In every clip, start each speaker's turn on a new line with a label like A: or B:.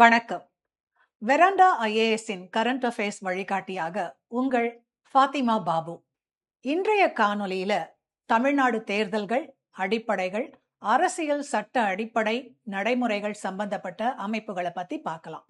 A: வணக்கம். Veranda ஐஏஎஸ்ஸின் current affairs வழிகாட்டியாக உங்கள் ஃபாத்திமா பாபு. இன்றைய காணொளியில தமிழ்நாடு தேர்தல்கள், அடிப்படைகள், அரசியல் சட்ட அடிப்படை நடைமுறைகள் சம்பந்தப்பட்ட அமைப்புகளை பத்தி பார்க்கலாம்.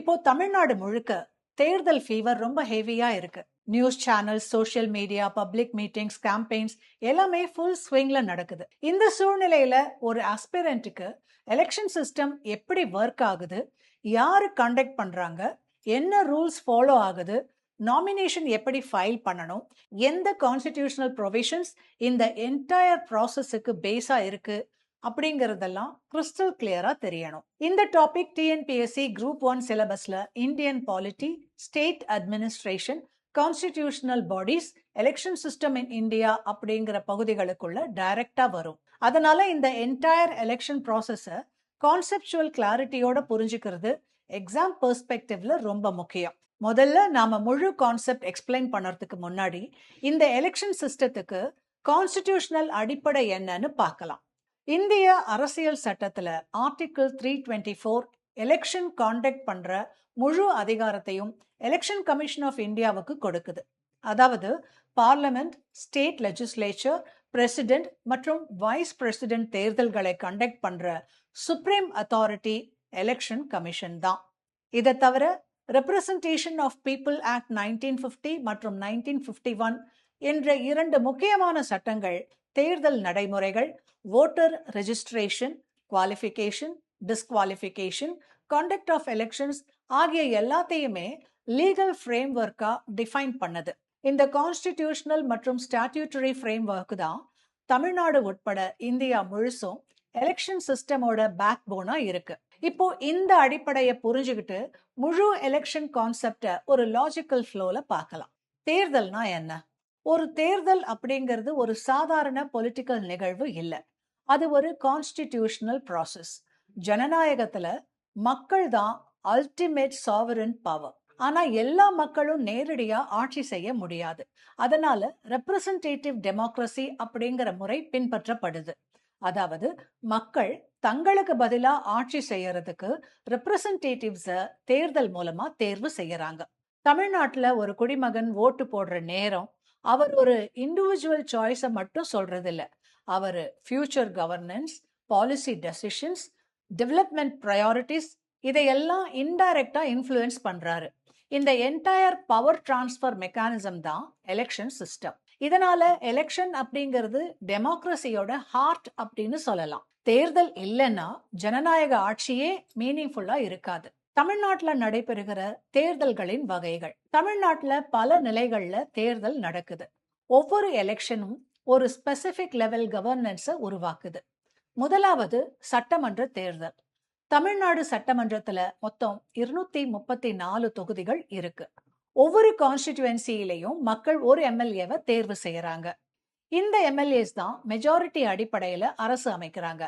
A: இப்போ தமிழ்நாடு முழுக்க தேர்தல் ஃபீவர் ரொம்ப ஹெவியா இருக்கு. News channels, social media, public meetings, campaigns எல்லாமே ஃபுல் ஸ்விங்ல நடக்குது. இந்த சூழ்நிலையில ஒரு ஆஸ்பிரண்ட்டுக்கு எலெக்ஷன் சிஸ்டம் எப்படி ஒர்க் ஆகுது, யாரு கண்டக்ட் பண்றாங்க, என்ன ரூல்ஸ் ஃபாலோ ஆகுது, நாமினேஷன் எப்படி ஃபைல் பண்ணணும், எந்த கான்ஸ்டிடியூஷனல் ப்ரொவிஷன்ஸ் இந்த என்டையர் ப்ராசஸுக்கு பேஸா இருக்கு அப்படிங்கறதெல்லாம் கிறிஸ்டல் கிளியரா தெரியணும். இந்த டாபிக் டிஎன்பிஎஸ்சி குரூப் 1 சிலபஸ்ல Indian polity, state administration, constitutional bodies, election system in India அப்படிங்கிற பகுதிகளுக்குள்ள டைரக்டா வரும். அதனால இந்த என்டையர் எலெக்ஷன் ப்ராசஸ கான்செப்சுவல் கிளாரிட்டியோட புரிஞ்சுக்கிறது எக்ஸாம் பெர்ஸ்பெக்டிவ்ல ரொம்ப முக்கியம். முதல்ல நாம முழு கான்செப்ட் எக்ஸ்பிளைன் பண்றதுக்கு முன்னாடி இந்த எலெக்ஷன் சிஸ்டத்துக்கு கான்ஸ்டிடியூஷனல் அடிப்படை என்னன்னு பார்க்கலாம். இந்திய அரசியல் சட்டத்துல ஆர்டிகிள் 324 எலெக்ஷன் கான்டக்ட் பண்ற முழு அதிகாரத்தையும் எலெக்ஷன் கமிஷன் ஆஃப் இந்தியாவுக்கு கொடுக்குது. அதாவது பார்லிமெண்ட், ஸ்டேட் லெஜிஸ்லேச்சர், பிரசிடென்ட் மற்றும் வைஸ் பிரசிடென்ட் தேர்தல்களை கண்டக்ட் பண்ற சுப்ரீம் அத்தாரிட்டி எலெக்ஷன் கமிஷன் தான். இதை தவிர ரெப்ரசன்டேஷன் ஆஃப் பீப்புள் ஆக்ட் 1950 மற்றும் 1951 என்ற 2 முக்கியமான சட்டங்கள் தேர்தல் நடைமுறைகள், voter registration, qualification, disqualification, conduct of elections ஆகிய எல்லாத்தையுமே லீகல் ஃப்ரேம்வொர்க்கா டிஃபைன் பண்ணது. இந்த கான்ஸ்டிடியூஷனல் மற்றும் ஸ்டாட்யூட்டரி ஃப்ரேம்வொர்க் தான் தமிழ்நாடு உட்பட இந்தியா முழுசும் எலெக்ஷன் சிஸ்டமோட பேக் போனா இருக்கு. இப்போ இந்த அடிப்படையை புரிஞ்சுக்கிட்டு முழு எலெக்ஷன் கான்செப்டை ஒரு லாஜிக்கல் ஃப்ளோல பார்க்கலாம். தேர்தல்னா என்ன? ஒரு தேர்தல் அப்படிங்கிறது ஒரு சாதாரண பொலிட்டிக்கல் நிகழ்வு இல்லை. அது ஒரு கான்ஸ்டிடியூஷனல் ப்ராசஸ். ஜனநாயகத்துல மக்கள் தான் அல்டிமேட் சாவரன் பவர். ஆனா எல்லா மக்களும் நேரடியா ஆட்சி செய்ய முடியாது. அதனால ரெப்ரசன்டேட்டிவ் டெமோக்ரஸி அப்படிங்கிற முறை பின்பற்றப்படுது. அதாவது மக்கள் தங்களுக்கு பதிலா ஆட்சி செய்யறதுக்கு ரெப்ரசன்டேட்டிவ்ஸ தேர்தல் மூலமா தேர்வு செய்யறாங்க. தமிழ்நாட்டுல ஒரு குடிமகன் ஓட்டு போடுற நேரம் அவர் ஒரு இண்டிவிஜுவல் சாய்ஸை மட்டும் சொல்றது இல்ல. அவர் future governance, policy decisions, development priorities இதையெல்லாம் இன்டைரக்டா இன்ஃப்ளூயன்ஸ் பண்றாரு. இந்த என்டையர் பவர் டிரான்ஸ்ஃபர் மெக்கானிசம் தான் எலெக்ஷன் சிஸ்டம். இதனால எலெக்ஷன் அப்படிங்கிறது டெமோக்ரஸியோட ஹார்ட் அப்படின்னு சொல்லலாம். தேர்தல் இல்லைன்னா ஜனநாயக ஆட்சியே மீனிங்ஃபுல்லா இருக்காது. தமிழ்நாட்டுல நடைபெறுகிற தேர்தல்களின் வகைகள். தமிழ்நாட்டுல பல நிலைகள்ல தேர்தல் நடக்குது. ஒவ்வொரு எலெக்ஷனும் ஒரு ஸ்பெசிபிக் லெவல் கவர்னன்ஸை உருவாக்குது. முதலாவது சட்டமன்ற தேர்தல். தமிழ்நாடு சட்டமன்றத்துல மொத்தம் 234 தொகுதிகள் இருக்கு. ஒவ்வொரு கான்ஸ்டிடியூன்சியிலையும் மக்கள் ஒரு எம்எல்ஏவை தேர்வு செய்யறாங்க. இந்த எம்எல்ஏஸ் தான் மெஜாரிட்டி அடிப்படையில அரசு அமைக்கிறாங்க.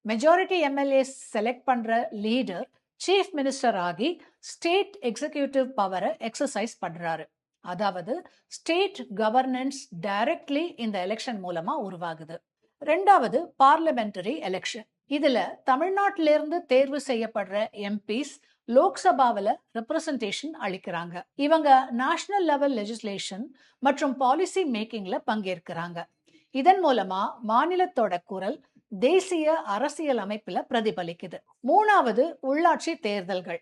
A: மெஜாரிட்டி எம்எல்ஏஸ் செலக்ட் பண்ற லீடர் சீஃப் மினிஸ்டர் ஆகி ஸ்டேட் எக்ஸிகியூட்டிவ் பவரை எக்ஸசைஸ் பண்றாரு. அதாவது ஸ்டேட் கவர்னன்ஸ் டைரக்ட்லி இந்த எலெக்ஷன் மூலமா உருவாகுது. ரெண்டாவது பார்லிமெண்டரி எலெக்ஷன். இதுல தமிழ்நாட்டிலிருந்து தேர்வு செய்யப்படுற எம்பிஸ் லோக்சபாவில் ரெப்ரசன்டேஷன் அளிக்கிறாங்க. இவங்க நேஷனல் லெவல் லெஜிஸ்லேஷன் மற்றும் பாலிசி மேக்கிங்ல பங்கேற்கிறாங்க. இதன் மூலமா மாநிலத்தோட குரல் தேசிய அரசியல் அமைப்புல பிரதிபலிக்குது. மூணாவது உள்ளாட்சி தேர்தல்கள்.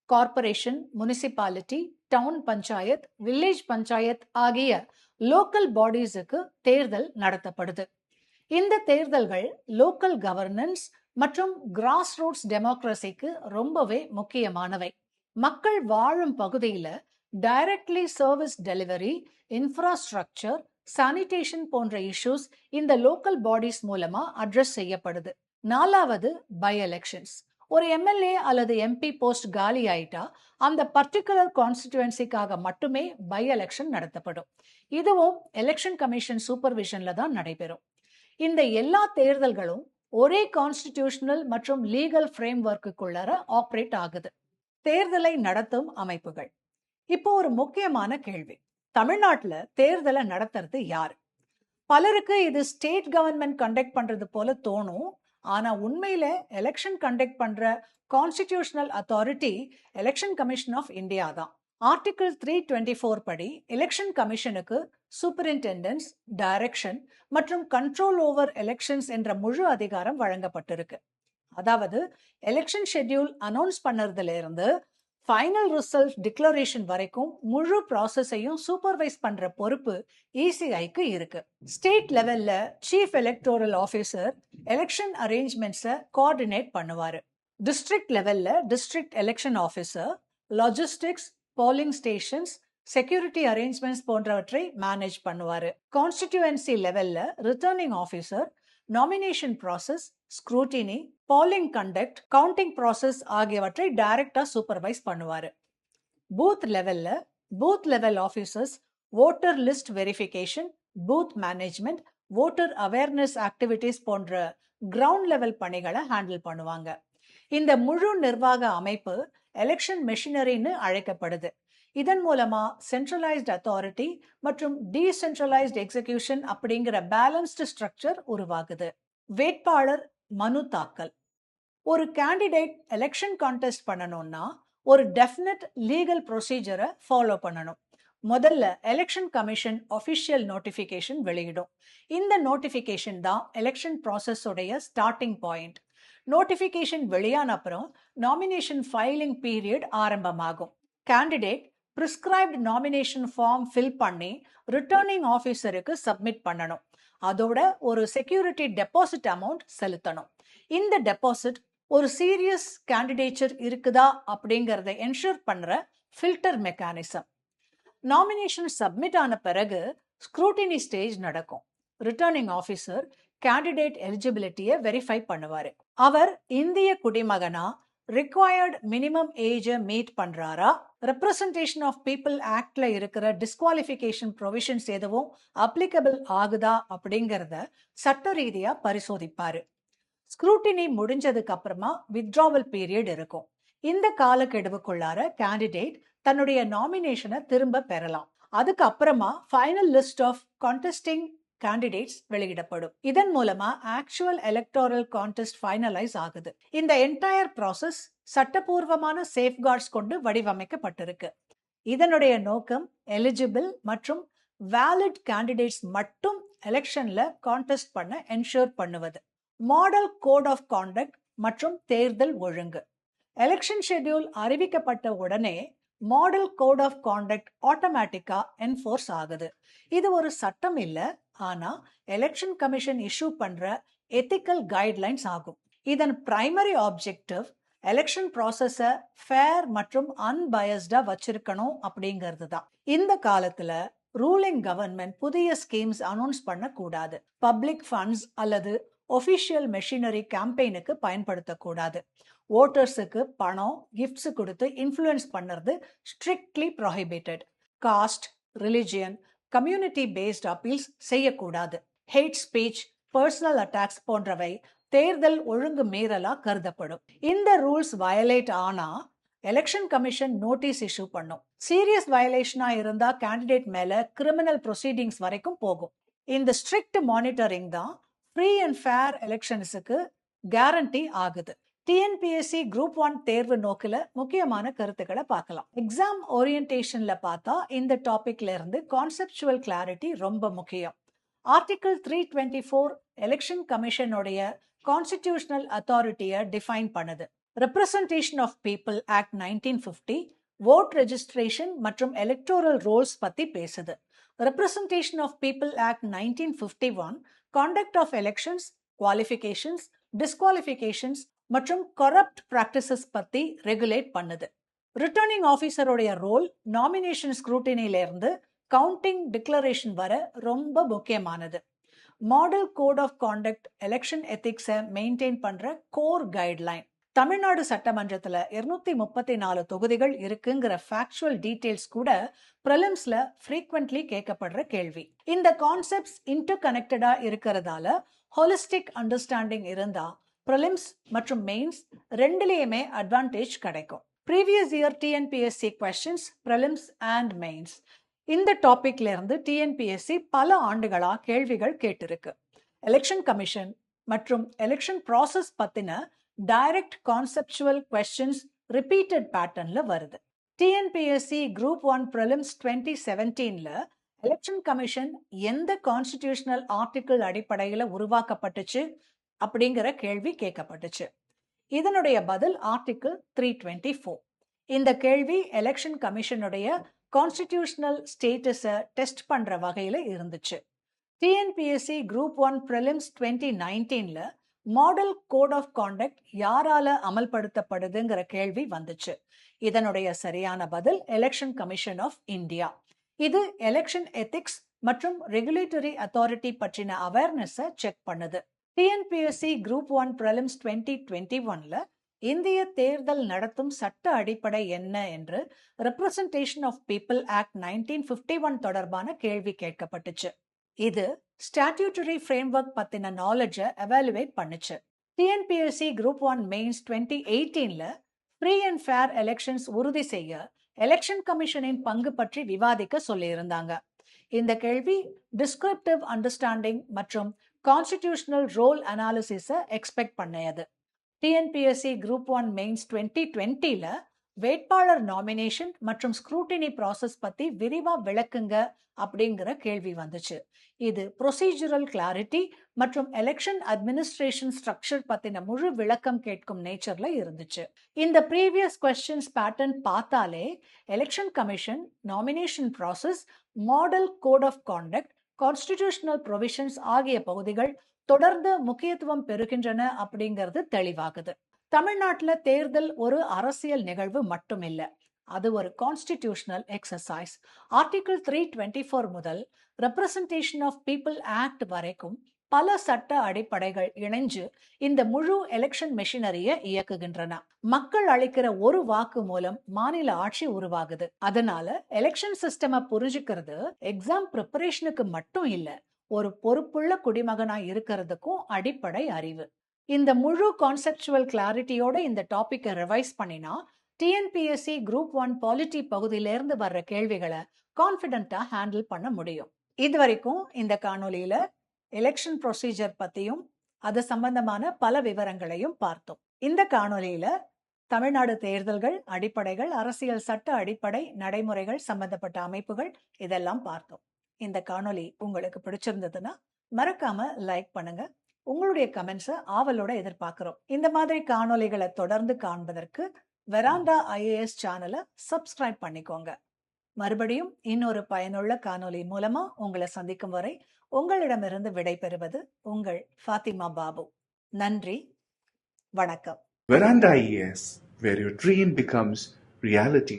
A: Corporation, municipality, town panchayat, village panchayat ஆகிய லோக்கல் பாடிஸுக்கு தேர்தல் நடத்தப்படுது. இந்த தேர்தல்கள் லோக்கல் கவர்னன்ஸ் மற்றும் கிராஸ் ரூட்ஸ் டெமோக்ரஸிக்கு ரொம்பவே முக்கியமானவை. மக்கள் வாழும் பகுதியில directly service delivery, infrastructure, sanitation போன்ற இஷ்யூஸ் இந்த லோக்கல் பாடிஸ் மூலமா அட்ரஸ் செய்யப்படுது. நாலாவது பை எலெக்ஷன்ஸ். ஒரு எம்எல்ஏ அல்லது எம்பி போஸ்ட் காலி ஆயிட்டா அந்த பர்டிகுலர் கான்ஸ்டிடியூன்சிக்காக மட்டுமே பை எலெக்ஷன் நடத்தப்படும். இதுவும் எலெக்ஷன் கமிஷன் சூப்பர்விஷன்ல தான் நடைபெறும். இந்த எல்லா தேர்தல்களும் ஒரே கான்ஸ்டிடியூஷனல் மற்றும் லீகல் ஃப்ரேம்வொர்க்குள்ளார ஆப்ரேட் ஆகுது. தேர்தலை நடத்தும் அமைப்புகள். இப்போ ஒரு முக்கியமான கேள்வி. தமிழ்நாட்டுல தேர்தலை நடத்துறது யாரு? பலருக்கு இது ஸ்டேட் கவர்மெண்ட் கண்டக்ட் பண்றது போல தோணும். ஆனா உண்மையில எலெக்ஷன் கண்டக்ட் பண்ற constitutional authority election commission of India தான். ஆர்டிகிள் 324 படி எலெக்ஷன் கமிஷனுக்கு சூப்பரிண்டெண்டன்ஸ், டைரக்ஷன் மற்றும் கண்ட்ரோல் ஓவர் எலெக்ஷன்ஸ் என்ற முழு அதிகாரம் வழங்கப்பட்டிருக்கு. அதாவது எலெக்ஷன் ஷெட்யூல் அனௌன்ஸ் பண்ணறதுல இருந்து ஃபைனல் ரிசல்ட் டிக்ளரேஷன் வரைக்கும் முழு ப்ராசஸையும் சூப்பர்வைஸ் பண்ற பொறுப்பு இசிஐக்கு இருக்கு. ஸ்டேட் லெவல்ல சீஃப் எலெக்டோரல் ஆஃபீஸர் எலெக்ஷன் அரேஞ்ச்மெண்ட்ஸை கோஆர்டினேட் பண்ணுவாரு. டிஸ்ட்ரிக்ட் லெவல்ல district election officer logistics, polling stations, security arrangements போன்றவற்றை மேனேஜ் பண்ணுவாரு. கான்ஸ்டிடியூவன்சி லெவல்ல returning officer nomination process, scrutiny, polling conduct, counting process ஆகியவற்றை டைரக்டா சூப்பர்வைஸ் பண்ணுவாரு. பூத் லெவல்ல booth level officers voter list verification, booth management, voter awareness activities போன்ற ground level பணிகளை handle பண்ணுவாங்க. இந்த முழு நிர்வாக அமைப்பு எலெக்ஷன் மெஷினரின்னு அழைக்கப்படுது. இதன் மூலமா சென்ட்ரலைஸ்ட் அத்தாரிட்டி மற்றும் டீசென்ட்ரலைஸ்ட் எக்ஸிகியூஷன் அப்படிங்கிற பேலன்ஸ்டு ஸ்ட்ரக்சர் உருவாகுது. வேட்பாளர் மனு தாக்கல். ஒரு கேண்டிடேட் எலெக்ஷன் கான்டெஸ்ட் பண்ணணும்னா ஒரு டெஃபினட் லீகல் ப்ரொசீஜரை ஃபாலோ பண்ணணும். முதல்ல எலெக்ஷன் கமிஷன் ஒஃபிஷியல் நோட்டிஃபிகேஷன் வெளியிடும். இந்த நோட்டிஃபிகேஷன் தான் எலெக்ஷன் ப்ராசஸ் உடைய ஸ்டார்டிங் பாயிண்ட். நோட்டிஃபிகேஷன் வெளியான அப்புறம் நாமினேஷன் ஃபைலிங் பீரியட் ஆரம்பமாகும். Candidate prescribed nomination form fill பண்ணி ரிட்டர்னிங் ஆஃபீஸருக்கு சப்மிட் பண்ணணும். அதோட ஒரு செக்யூரிட்டி டெபாசிட் அமௌண்ட் செலுத்தணும். இந்த டெபாசிட் ஒரு சீரியஸ் கேண்டிடேச்சர் இருக்குதா அப்படிங்கறத என்ஷூர் பண்ற ஃபில்டர் மெக்கானிசம். நாமினேஷன் சப்மிட் ஆன பிறகு ஸ்க்ரூட்டினி ஸ்டேஜ் நடக்கும். ரிட்டர்னிங் ஆஃபீஸர் கேண்டிடேட் எலிஜிபிலிட்டியை வெரிஃபை பண்ணுவாரு. அவர் இந்திய குடிமகனா, ரிக்வயர்ட் மினிமம் ஏஜை மீட் பண்றாரா, ரெப்ரசன்டேஷன் ஆஃப் பீப்புள் ஆக்ட்ல இருக்கிற டிஸ்குவாலிஃபிகேஷன் ப்ரொவிஷன்ஸ் எதுவும் அப்ளிகபிள் ஆகுதா அப்படிங்கறத சட்ட ரீதியா பரிசோதிப்பாரு. ஸ்க்ரூட்டினி முடிஞ்சதுக்கு அப்புறமா வித்ட்ராவல் பீரியட் இருக்கும். இந்த காலக்கெடுவுக்குள்ளார கேண்டிடேட் தன்னுடைய நாமினேஷனை திரும்ப பெறலாம். அதுக்கு அப்புறமா ஃபைனல் லிஸ்ட் ஆஃப் கான்டெஸ்டிங் கேண்டிடேட்ஸ் வெளியிடப்படும். இதன் மூலமா ஆக்சுவல் எலக்டோரல் கான்டெஸ்ட் ஃபைனலைஸ் ஆகுது. இந்த என்டையர் ப்ராசஸ் சட்டபூர்வமான சேஃப்கார்ட்ஸ் கொண்டு வடிவமைக்கப்பட்டிருக்கு. இதனுடைய நோக்கம் எலிஜிபிள் மற்றும் வேலிட் கேண்டிடேட்ஸ் மட்டும் எலெக்ஷன்ல கான்டெஸ்ட் பண்ண என்ஷூர் பண்ணுவது. மாடல் கோட் ஆஃப் கான்டக்ட் மற்றும் தேர்தல் ஒழுங்கு. எலெக்ஷன் ஷெட்யூல் அறிவிக்கப்பட்ட உடனே மாடல் கோட் ஆஃப் கான்டக்ட் ஆட்டோமேட்டிக்கா என்ஃபோர்ஸ் ஆகுது. இது ஒரு சட்டம் இல்ல, ஆனா எலெக்ஷன் கமிஷன் இஷ்யூ பண்ற எத்திக்கல் கைட்லைன்ஸ் ஆகும். இதன் பிரைமரி ஆப்ஜெக்டிவ் எலெக்ஷன் ப்ராசஸ ஃபேர் மற்றும் அன்பயஸ்டா வச்சிருக்கணும் அப்படிங்கிறது தான். இந்த காலத்துல ரூலிங் கவர்மெண்ட் புதிய ஸ்கீம்ஸ் அனௌன்ஸ் பண்ண கூடாது. பப்ளிக் ஃபண்ட்ஸ் அல்லது ஒபிஷியல் மெஷினரி கேம்பெயினுக்கு பயன்படுத்தக்கூடாது. ஓட்டர்ஸுக்கு பணம், கிஃப்ட்ஸ் கொடுத்து இன்ஃப்ளூயன்ஸ் பண்ணுறது strictly prohibited. Cost, religion, community paste appeals செய்யக்கூடாது. ஹேட் ஸ்பீச், பர்சனல் அட்டாக்ஸ் போன்றவை தேர்தல் ஒழுங்கு மீறலா கருதப்படும். இந்த ரூல்ஸ் வயலேட் ஆனா எலெக்ஷன் கமிஷன் நோட்டீஸ் இஷ்யூ பண்ணும். சீரியஸ் வயலேஷனா இருந்தா கேண்டிடேட் மேல கிரிமினல் ப்ரொசீடிங்ஸ் வரைக்கும் போகும். இந்த ஸ்ட்ரிக்ட் மானிட்டரிங் தான் ஃப்ரீ அண்ட் ஃபேர் எலெக்ஷன்ஸுக்கு கேரண்டி ஆகுது. டிஎன்பிஎஸ்சி குரூப் 1 தேர்வு நோக்கில முக்கியமான கருத்துக்களை பார்க்கலாம். எக்ஸாம் ஓரியன்டேஷன்ல பார்த்தா இந்த டாபிக்ல இருந்து கான்செப்சுவல் கிளாரிட்டி ரொம்ப முக்கியம். ஆர்டிகிள் 324 எலெக்ஷன் கமிஷனுடைய கான்ஸ்டிடியூஷனல் அத்தாரிட்டியை டிஃபைன் பண்ணுது. ரெப்ரசன்டேஷன் ஆஃப் பீப்புள் ஆக்ட் 1950 ஓட் ரெஜிஸ்ட்ரேஷன் மற்றும் எலக்டோரல் ரோல்ஸ் பத்தி பேசுது. Representation of people act 1951 conduct of elections, qualifications, disqualifications மற்றும் கரப்ட் பிராக்டிசஸ் பத்தி ரெகுலேட் பண்ணுது. ரிட்டர்னிங் ஆஃபீஸருடைய ரோல் நாமினேஷன் ஸ்க்ரூட்டினில இருந்து கவுண்டிங் டிக்ளரேஷன் வர ரொம்ப முக்கியமானது. Model code of conduct election எத்திக்ஸை மெயின்டைன் பண்ற கோர் கைட்லைன். தமிழ்நாடு சட்டமன்றத்துல 234 தொகுதிகள் இருக்குங்கிற ஃபேக்சுவல் டீடைல்ஸ் கூட பிரிலிம்ஸ்ல ஃப்ரீக்வென்ட்லி கேட்கப்படுற கேள்வி. இந்த கான்செப்ட்ஸ் இன்டர் கனெக்டடா இருக்கிறதால ஹோலிஸ்டிக் அண்டர்ஸ்டாண்டிங் இருந்தா பிரிலிம்ஸ் மற்றும் மெயின்ஸ் ரெண்டுலயுமே அட்வான்டேஜ் கிடைக்கும். Previous year TNPSC questions, prelims and mains இந்த டாபிக்ல இருந்து டிஎன்பிஎஸ்சி பல ஆண்டுகளா கேள்விகள் கேட்டிருக்கு. எலெக்ஷன் கமிஷன் மற்றும் எலெக்ஷன் ப்ராசஸ் பத்தின டைரக்ட் கான்செப்சுவல் கொஸ்டின்ஸ் ரிப்பீட்டட் பேட்டர்ன்ல வருது. டிஎன்பிஎஸ்சி குரூப் 1 ப்ரிலிம்ஸ் 2017ல எலெக்ஷன் கமிஷன் எந்த கான்ஸ்டிடியூஷனல் ஆர்டிகிள் அடிப்படையில் உருவாக்கப்பட்டுச்சு அப்படிங்கிற கேள்வி கேட்கப்பட்டுச்சு. இதனுடைய பதில் ஆர்டிகிள் 324. இந்த கேள்வி எலெக்ஷன் கமிஷனுடைய கான்ஸ்டிடியூஷனல் ஸ்டேட்டஸை டெஸ்ட் பண்ற வகையில இருந்துச்சு. டிஎன்பிஎஸ்சி குரூப் 1 ப்ரிலிம்ஸ் 2019ல மாடல் கோட் ஆஃப் கான்டக்ட் யாரால அமல்படுத்தப்படுதுங்கிற கேள்வி வந்துச்சு. இதனுடைய சரியான பதில் எலெக்ஷன் கமிஷன் ஆஃப் இந்தியா. இது எலெக்ஷன் எத்திக்ஸ் மற்றும் ரெகுலேட்டரி அத்தாரிட்டி பற்றின அவேர்னஸை செக் பண்ணுது. டிஎன்பிஎஸ்சி குரூப் 1 ப்ரிலிம்ஸ் 2021ல இந்திய தேர்தல் நடத்தும் சட்ட அடிப்படை என்ன என்று ரெப்ரசன்டேஷன் ஆஃப் பீப்புள் ஆக்ட் 1951 தொடர்பான கேள்வி கேட்கப்பட்டுச்சு. இது ஸ்டாட்யூட்டரி ஃப்ரேம்வொர்க் பத்தின நாலேஜை எவாலுவேட் பண்ணுச்சு. டிஎன்பிஎஸ்சி குரூப் 1 மெயின்ஸ் 2018ல ஃப்ரீ அண்ட் ஃபேர் எலெக்ஷன்ஸ் உறுதி செய்ய எலெக்ஷன் கமிஷனின் பங்கு பற்றி விவாதிக்க சொல்லியிருந்தாங்க. இந்த கேள்வி டிஸ்கிரிப்டிவ் அண்டர்ஸ்டாண்டிங் மற்றும் கான்ஸ்டிடியூஷனல் ரோல் அனாலிசிஸை எக்ஸ்பெக்ட் பண்ணியது. டிஎன்பிஎஸ்சி குரூப் 1 மெயின்ஸ் 2020ல வேட்பாளர் நாமினேஷன் மற்றும் ஸ்க்ரூட்டினி ப்ராசஸ் பத்தி விரிவா விளக்குங்க அப்படிங்கிற கேள்வி வந்துச்சு. இது ப்ரொசீஜரல் கிளாரிட்டி மற்றும் எலெக்ஷன் அட்மினிஸ்ட்ரேஷன் ஸ்ட்ரக்சர் பத்தின முழு விளக்கம் கேட்கும் நேச்சர்ல இருந்துச்சு. இந்த ப்ரீவியஸ் கொஸ்டின்ஸ் பேட்டர்ன் பார்த்தாலே election commission, nomination process, model code of conduct, constitutional provisions ஆகிய பகுதிகள் தொடர்ந்து முக்கியத்துவம் பெறுகின்றன அப்படிங்கிறது தெளிவாகுது. தமிழ்நாட்டில் தேர்தல் ஒரு அரசியல் நிகழ்வு மட்டும் இல்லை, அது ஒரு கான்ஸ்டிடியூஷனல் எக்ஸசைஸ். ஆர்டிகிள் 324 முதல் ரெப்ரசன்டேஷன் ஆஃப் பீப்புள் ஆக்ட் வரைக்கும் பல சட்ட அடிப்படைகள் இணைஞ்சு இந்த முழு எலெக்ஷன் மெஷினரியை இயக்குகின்றன. மக்கள் அளிக்கிற ஒரு வாக்கு மூலம் மாநில ஆட்சி உருவாகுது. அதனால எலெக்ஷன் சிஸ்டமை புரிஞ்சுக்கிறது எக்ஸாம் ப்ரிப்பரேஷனுக்கு மட்டும் இல்லை, ஒரு பொறுப்புள்ள குடிமகனா இருக்கிறதுக்கும் அடிப்படை அறிவு. இந்த முழு கான்செப்சுவல் கிளாரிட்டியோட இந்த டாபிக்கை ரிவைஸ் பண்ணினா டிஎன்பிஎஸ்சி குரூப் 1 பாலிட்டி பகுதியிலேருந்து வர்ற கேள்விகளை கான்ஃபிடென்ட்டா ஹேண்டில் பண்ண முடியும். இது வரைக்கும் இந்த காணொலியில எலெக்ஷன் ப்ரொசீஜர் பத்தியும் அது சம்பந்தமான பல விவரங்களையும் பார்த்தோம். இந்த காணொலியில தமிழ்நாடு தேர்தல்கள், அடிப்படைகள், அரசியல் சட்ட அடிப்படை, நடைமுறைகள், சம்பந்தப்பட்ட அமைப்புகள் இதெல்லாம் பார்த்தோம். இந்த காணொலி உங்களுக்கு பிடிச்சிருந்ததுன்னா மறக்காம லைக் பண்ணுங்க. உங்களுடைய கமெண்ட்ஸை ஆவலோட எதிர்பார்க்கிறோம். இந்த மாதிரி காணொலிகளை தொடர்ந்து காண்பதற்கு வெராண்டா ஐஏஎஸ் சேனலை சப்ஸ்கிரைப் பண்ணிக்கோங்க. மறுபடியும் இன்னொரு பயனுள்ள காணொலி மூலமா உங்களை சந்திக்கும் வரை உங்களிடமிருந்து விடைபெறுவது உங்கள் ஃபாத்திமா பாபு. நன்றி, வணக்கம்.
B: Veranda IAS, where your dream becomes reality.